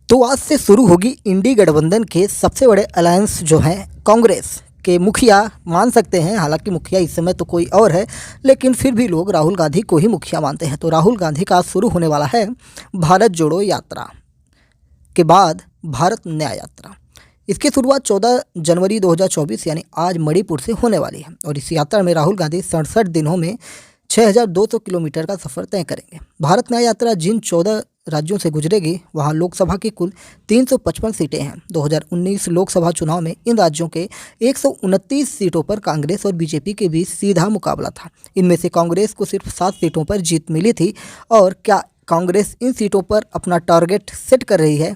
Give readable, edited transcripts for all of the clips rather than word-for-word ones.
तो आज से शुरू होगी इंडी गठबंधन के सबसे बड़े अलायंस जो हैं कांग्रेस के मुखिया मान सकते हैं। हालांकि मुखिया इस समय तो कोई और है, लेकिन फिर भी लोग राहुल गांधी को ही मुखिया मानते हैं। तो राहुल गांधी का आज शुरू होने वाला है भारत जोड़ो यात्रा के बाद भारत न्याय यात्रा। इसकी शुरुआत 14 जनवरी 2024 यानी आज मणिपुर से होने वाली है और इस यात्रा में राहुल गांधी 67 दिनों में 6200 किलोमीटर का सफर तय करेंगे। भारत न्याय यात्रा जिन 14 राज्यों से गुजरेगी वहां लोकसभा की कुल 355 सीटें हैं। 2019 लोकसभा चुनाव में इन राज्यों के 129 सीटों पर कांग्रेस और बीजेपी के बीच सीधा मुकाबला था। इनमें से कांग्रेस को सिर्फ 7 सीटों पर जीत मिली थी। और क्या कांग्रेस इन सीटों पर अपना टारगेट सेट कर रही है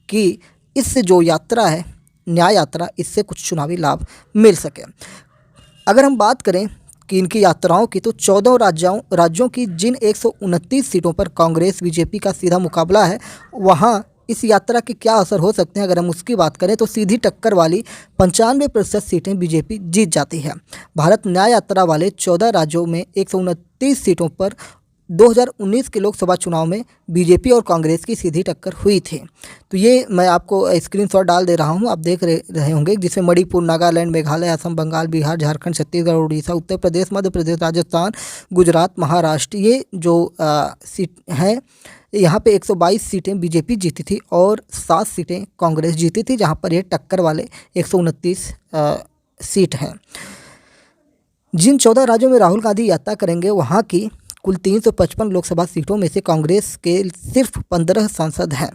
कि इससे जो यात्रा है न्याय यात्रा, इससे कुछ चुनावी लाभ मिल सके? अगर हम बात करें कि इनकी यात्राओं की, तो 14 राज्यों की जिन 129 सीटों पर कांग्रेस बीजेपी का सीधा मुकाबला है, वहां इस यात्रा के क्या असर हो सकते हैं अगर हम उसकी बात करें, तो सीधी टक्कर वाली 95% सीटें बीजेपी जीत जाती है। भारत न्याय यात्रा वाले 14 राज्यों में 129 सीटों पर 2019 के लोकसभा चुनाव में बीजेपी और कांग्रेस की सीधी टक्कर हुई थी। तो ये मैं आपको स्क्रीनशॉट डाल दे रहा हूँ, आप देख रहे होंगे, जिसमें मणिपुर, नागालैंड, मेघालय, असम, बंगाल, बिहार, झारखंड, छत्तीसगढ़, उड़ीसा, उत्तर प्रदेश, मध्य प्रदेश, राजस्थान, गुजरात, महाराष्ट्र, ये जो सीट हैं, यहाँ पे 122 सीटें बीजेपी जीती थी और 7 सीटें कांग्रेस जीती थी, जहाँ पर ये टक्कर वाले 129 सीट हैं। जिन 14 राज्यों में राहुल गांधी यात्रा करेंगे, वहाँ की कुल 355 लोकसभा सीटों में से कांग्रेस के सिर्फ 15 सांसद हैं।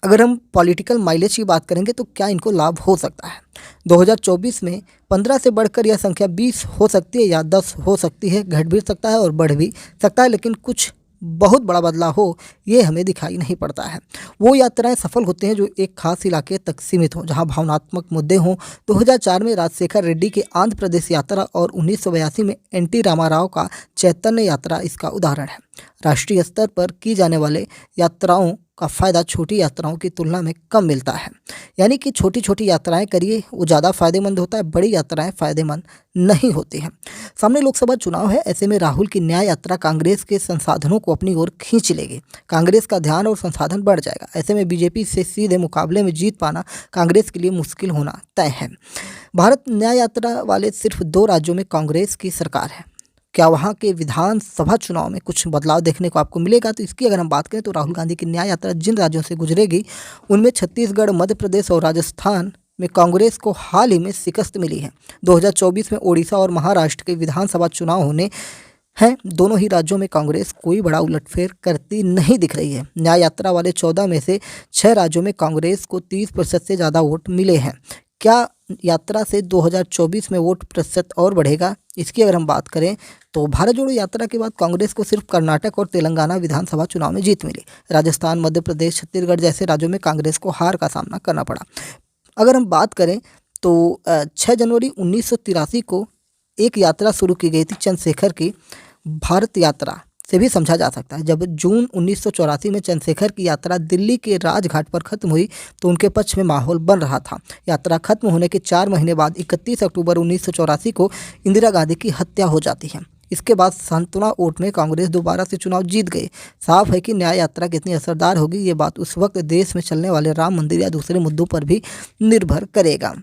अगर हम पॉलिटिकल माइलेज की बात करेंगे तो क्या इनको लाभ हो सकता है? 2024 में 15 से बढ़कर यह संख्या 20 हो सकती है या 10 हो सकती है, घट भी सकता है और बढ़ भी सकता है, लेकिन कुछ बहुत बड़ा बदलाव हो ये हमें दिखाई नहीं पड़ता है। वो यात्राएं सफल होती हैं जो एक खास इलाके तक सीमित हों, जहां भावनात्मक मुद्दे हों। 2004 में राजशेखर रेड्डी की आंध्र प्रदेश यात्रा और 1982 में एनटी रामाराव का चैतन्य यात्रा इसका उदाहरण है। राष्ट्रीय स्तर पर की जाने वाले यात्राओं का फ़ायदा छोटी यात्राओं की तुलना में कम मिलता है। यानी कि छोटी छोटी यात्राएं करिए वो ज़्यादा फायदेमंद होता है, बड़ी यात्राएं फायदेमंद नहीं होती हैं। सामने लोकसभा चुनाव है, ऐसे में राहुल की न्याय यात्रा कांग्रेस के संसाधनों को अपनी ओर खींच लेगी। कांग्रेस का ध्यान और संसाधन बढ़ जाएगा। ऐसे में बीजेपी से सीधे मुकाबले में जीत पाना कांग्रेस के लिए मुश्किल होना तय है। भारत न्याय यात्रा वाले सिर्फ 2 राज्यों में कांग्रेस की सरकार है। क्या वहाँ के विधानसभा चुनाव में कुछ बदलाव देखने को आपको मिलेगा? तो इसकी अगर हम बात करें तो राहुल गांधी की न्याय यात्रा जिन राज्यों से गुजरेगी उनमें छत्तीसगढ़, मध्य प्रदेश और राजस्थान में कांग्रेस को हाल ही में शिकस्त मिली है। 2024 में ओडिशा और महाराष्ट्र के विधानसभा चुनाव होने हैं। दोनों ही राज्यों में कांग्रेस कोई बड़ा उलटफेर करती नहीं दिख रही है। न्याय यात्रा वाले 14 में से 6 राज्यों में कांग्रेस को 30% से ज़्यादा वोट मिले हैं। क्या यात्रा से 2024 में वोट प्रतिशत और बढ़ेगा? इसकी अगर हम बात करें तो भारत जोड़ो यात्रा के बाद कांग्रेस को सिर्फ कर्नाटक और तेलंगाना विधानसभा चुनाव में जीत मिली। राजस्थान, मध्य प्रदेश, छत्तीसगढ़ जैसे राज्यों में कांग्रेस को हार का सामना करना पड़ा। अगर हम बात करें तो 6 जनवरी 1983 को एक यात्रा शुरू की गई थी चंद्रशेखर की, भारत यात्रा से भी समझा जा सकता है। जब जून 1984 में चंद्रशेखर की यात्रा दिल्ली के राजघाट पर खत्म हुई तो उनके पक्ष में माहौल बन रहा था। यात्रा खत्म होने के 4 महीने बाद 31 अक्टूबर 1984 को इंदिरा गांधी की हत्या हो जाती है। इसके बाद सांत्वना वोट में कांग्रेस दोबारा से चुनाव जीत गई। साफ है कि न्याय यात्रा कितनी असरदार होगी ये बात उस वक्त देश में चलने वाले राम मंदिर या दूसरे मुद्दों पर भी निर्भर करेगा।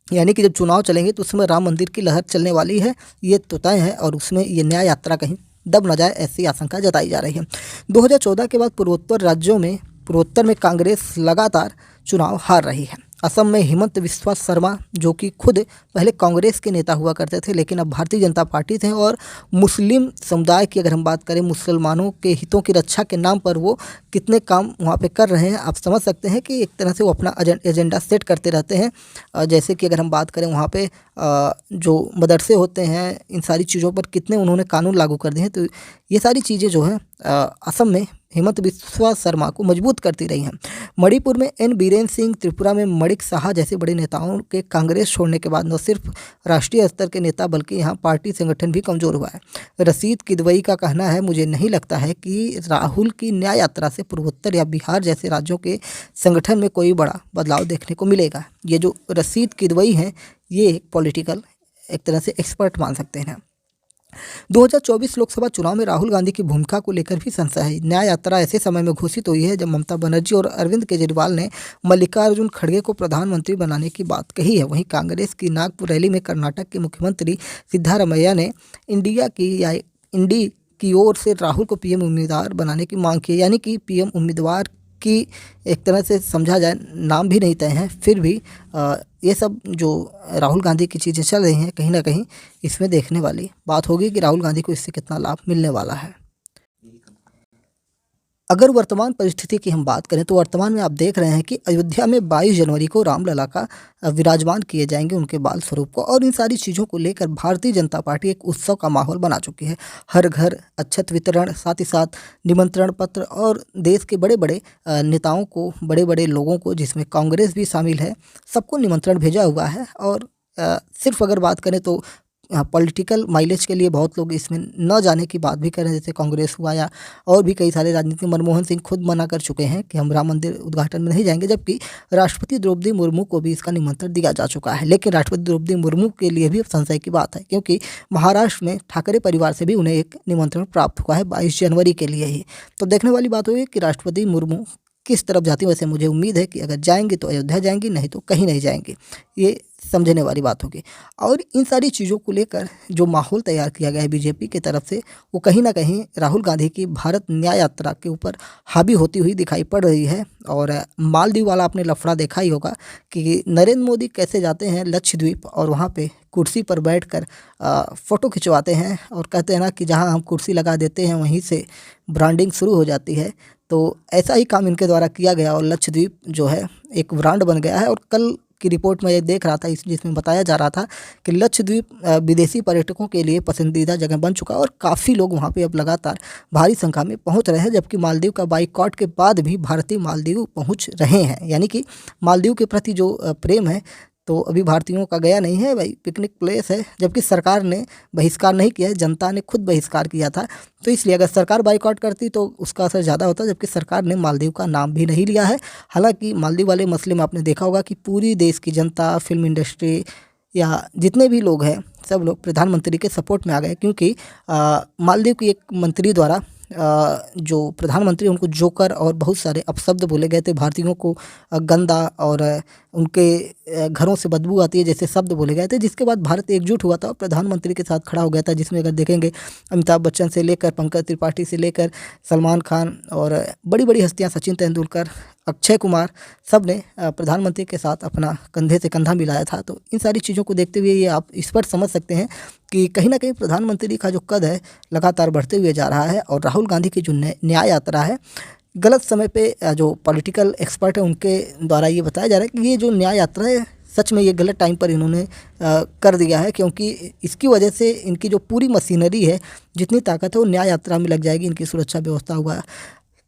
यानी कि जब चुनाव चलेंगे तो उसमें राम मंदिर की लहर चलने वाली है, ये तो तय है, और उसमें ये न्याय यात्रा कहीं दब न जाए ऐसी आशंका जताई जा रही है। 2014 के बाद पूर्वोत्तर में कांग्रेस लगातार चुनाव हार रही है। असम में हिमंत बिस्वा शर्मा, जो कि खुद पहले कांग्रेस के नेता हुआ करते थे लेकिन अब भारतीय जनता पार्टी थे, और मुस्लिम समुदाय की अगर हम बात करें, मुसलमानों के हितों की रक्षा के नाम पर वो कितने काम वहाँ पे कर रहे हैं, आप समझ सकते हैं कि एक तरह से वो अपना एजेंडा सेट करते रहते हैं। जैसे कि अगर हम बात करें वहाँ पे जो मदरसे होते हैं, इन सारी चीज़ों पर कितने उन्होंने कानून लागू कर दिए हैं। तो ये सारी चीज़ें जो हैं असम में हिमंत बिस्वा शर्मा को मजबूत करती रही हैं। मणिपुर में एन बीरेन सिंह, त्रिपुरा में मणिक साहा जैसे बड़े नेताओं के कांग्रेस छोड़ने के बाद न सिर्फ राष्ट्रीय स्तर के नेता बल्कि यहाँ पार्टी संगठन भी कमज़ोर हुआ है। रशीद किदवई का कहना है, मुझे नहीं लगता है कि राहुल की न्याय यात्रा से पूर्वोत्तर या बिहार जैसे राज्यों के संगठन में कोई बड़ा बदलाव देखने को मिलेगा। ये जो रशीद किदवई हैं ये पॉलिटिकल एक तरह से एक्सपर्ट मान सकते हैं। 2024 लोकसभा चुनाव में राहुल गांधी की भूमिका को लेकर भी संशय है। न्याय यात्रा ऐसे समय में घोषित हुई है जब ममता बनर्जी और अरविंद केजरीवाल ने मल्लिकार्जुन खड़गे को प्रधानमंत्री बनाने की बात कही है। वहीं कांग्रेस की नागपुर रैली में कर्नाटक के मुख्यमंत्री सिद्धारमैया ने इंडी की ओर से राहुल को पीएम उम्मीदवार बनाने की मांग की है। यानी कि पीएम उम्मीदवार की एक तरह से समझा जाए, नाम भी नहीं तय है, फिर भी ये सब जो राहुल गांधी की चीज़ें चल रही हैं, कहीं ना कहीं इसमें देखने वाली बात होगी कि राहुल गांधी को इससे कितना लाभ मिलने वाला है। अगर वर्तमान परिस्थिति की हम बात करें तो वर्तमान में आप देख रहे हैं कि अयोध्या में 22 जनवरी को रामलला का विराजमान किए जाएंगे, उनके बाल स्वरूप को, और इन सारी चीज़ों को लेकर भारतीय जनता पार्टी एक उत्सव का माहौल बना चुकी है। हर घर अक्षत वितरण, साथ ही साथ निमंत्रण पत्र, और देश के बड़े बड़े नेताओं को, बड़े बड़े लोगों को, जिसमें कांग्रेस भी शामिल है, सबको निमंत्रण भेजा हुआ है। और सिर्फ अगर बात करें तो पॉलिटिकल माइलेज के लिए बहुत लोग इसमें न जाने की बात भी कर रहे हैं, जैसे कांग्रेस हुआ या और भी कई सारे राजनीतिक। मनमोहन सिंह खुद मना कर चुके हैं कि हम राम मंदिर उद्घाटन में नहीं जाएंगे, जबकि राष्ट्रपति द्रौपदी मुर्मू को भी इसका निमंत्रण दिया जा चुका है। लेकिन राष्ट्रपति द्रौपदी मुर्मू के लिए भी अब संशय की बात है, क्योंकि महाराष्ट्र में ठाकरे परिवार से भी उन्हें एक निमंत्रण प्राप्त हुआ है 22 जनवरी के लिए ही। तो देखने वाली बात होगी कि राष्ट्रपति मुर्मू किस तरफ जाती है। वैसे मुझे उम्मीद है कि अगर जाएंगे तो अयोध्या जाएंगी, नहीं तो कहीं नहीं जाएंगे, ये समझने वाली बात होगी। और इन सारी चीज़ों को लेकर जो माहौल तैयार किया गया है बीजेपी की तरफ से, वो कहीं ना कहीं राहुल गांधी की भारत न्याय यात्रा के ऊपर हावी होती हुई दिखाई पड़ रही है। और मालदीव वाला आपने लफड़ा देखा ही होगा कि नरेंद्र मोदी कैसे जाते हैं लक्षद्वीप और वहाँ पे कुर्सी पर बैठकर फ़ोटो खिंचवाते हैं, और कहते हैं ना कि जहाँ हम कुर्सी लगा देते हैं वहीं से ब्रांडिंग शुरू हो जाती है। तो ऐसा ही काम इनके द्वारा किया गया और लक्षद्वीप जो है एक ब्रांड बन गया है। और कल की रिपोर्ट में ये देख रहा था, जिसमें बताया जा रहा था कि लक्षद्वीप विदेशी पर्यटकों के लिए पसंदीदा जगह बन चुका है और काफ़ी लोग वहाँ पे अब लगातार भारी संख्या में पहुँच रहे हैं। जबकि मालदीव का बाइकॉट के बाद भी भारतीय मालदीव पहुँच रहे हैं, यानी कि मालदीव के प्रति जो प्रेम है तो अभी भारतीयों का गया नहीं है। भाई पिकनिक प्लेस है, जबकि सरकार ने बहिष्कार नहीं किया है, जनता ने खुद बहिष्कार किया था। तो इसलिए अगर सरकार बाइकआउट करती तो उसका असर ज़्यादा होता, जबकि सरकार ने मालदीव का नाम भी नहीं लिया है। हालांकि मालदीव वाले मसले में आपने देखा होगा कि पूरी देश की जनता, फिल्म इंडस्ट्री या जितने भी लोग हैं, सब लोग प्रधानमंत्री के सपोर्ट में आ गए, क्योंकि मालदीव की एक मंत्री द्वारा जो प्रधानमंत्री, उनको जोकर और बहुत सारे अपशब्द बोले गए थे, भारतीयों को गंदा और उनके घरों से बदबू आती है जैसे शब्द बोले गए थे, जिसके बाद भारत एकजुट हुआ था और प्रधानमंत्री के साथ खड़ा हो गया था। जिसमें अगर देखेंगे अमिताभ बच्चन से लेकर पंकज त्रिपाठी से लेकर सलमान खान और बड़ी बड़ी हस्तियां, सचिन तेंदुलकर, अक्षय कुमार, सब ने प्रधानमंत्री के साथ अपना कंधे से कंधा मिलाया था। तो इन सारी चीज़ों को देखते हुए ये आप इस पर समझ सकते हैं कि कहीं ना कहीं प्रधानमंत्री का जो कद है लगातार बढ़ते हुए जा रहा है। और राहुल गांधी की जो न्याय यात्रा है, गलत समय पे जो पॉलिटिकल एक्सपर्ट है उनके द्वारा ये बताया जा रहा है कि ये जो न्याय यात्रा है सच में ये गलत टाइम पर इन्होंने कर दिया है, क्योंकि इसकी वजह से इनकी जो पूरी मशीनरी है, जितनी ताकत है वो न्याय यात्रा में लग जाएगी। इनकी सुरक्षा व्यवस्था हुआ,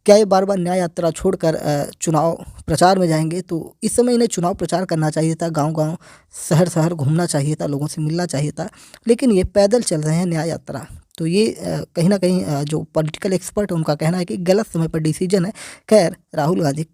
क्या ये बार बार न्याय यात्रा छोड़कर चुनाव प्रचार में जाएंगे? तो इस समय इन्हें चुनाव प्रचार करना चाहिए था, गांव-गांव, शहर-शहर घूमना चाहिए था, लोगों से मिलना चाहिए था, लेकिन ये पैदल चल रहे हैं न्याय यात्रा। तो ये कहीं ना कहीं जो पॉलिटिकल एक्सपर्ट है उनका कहना है कि गलत समय पर डिसीजन है। खैर, राहुल गांधी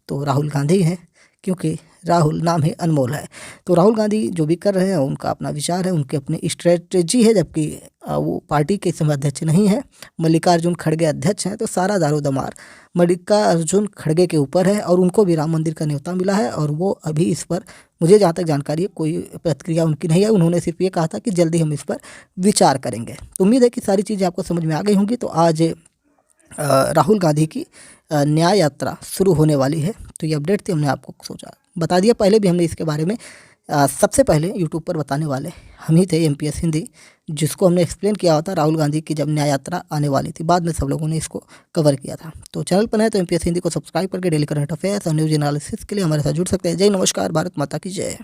तो राहुल गांधी हैं, क्योंकि राहुल नाम है अनमोल है। तो राहुल गांधी जो भी कर रहे हैं उनका अपना विचार है, उनकी अपनी स्ट्रेटजी है, जबकि वो पार्टी के इस समय अध्यक्ष नहीं है। मल्लिकार्जुन खड़गे अध्यक्ष हैं। तो सारा दारोदमार मल्लिकार्जुन खड़गे के ऊपर है और उनको भी राम मंदिर का न्योता मिला है, और वो अभी इस पर, मुझे जहाँ तक जानकारी है, कोई प्रतिक्रिया उनकी नहीं है। उन्होंने सिर्फ ये कहा था कि जल्दी हम इस पर विचार करेंगे। तो उम्मीद है कि सारी चीज़ें आपको समझ में आ गई होंगी। तो आज राहुल गांधी की न्याय यात्रा शुरू होने वाली है। तो ये अपडेट थी, हमने आपको सोचा बता दिया। पहले भी हमने इसके बारे में सबसे पहले यूट्यूब पर बताने वाले हम ही थे, एमपीएस हिंदी, जिसको हमने एक्सप्लेन किया होता राहुल गांधी की जब न्याय यात्रा आने वाली थी। बाद में सब लोगों ने इसको कवर किया था। तो चैनल पर है तो एमपीएस हिंदी को सब्सक्राइब करके डेली करंट अफेयर्स और न्यूज एनालिसिस के लिए हमारे साथ जुड़ सकते हैं। जय नमस्कार, भारत माता की जय।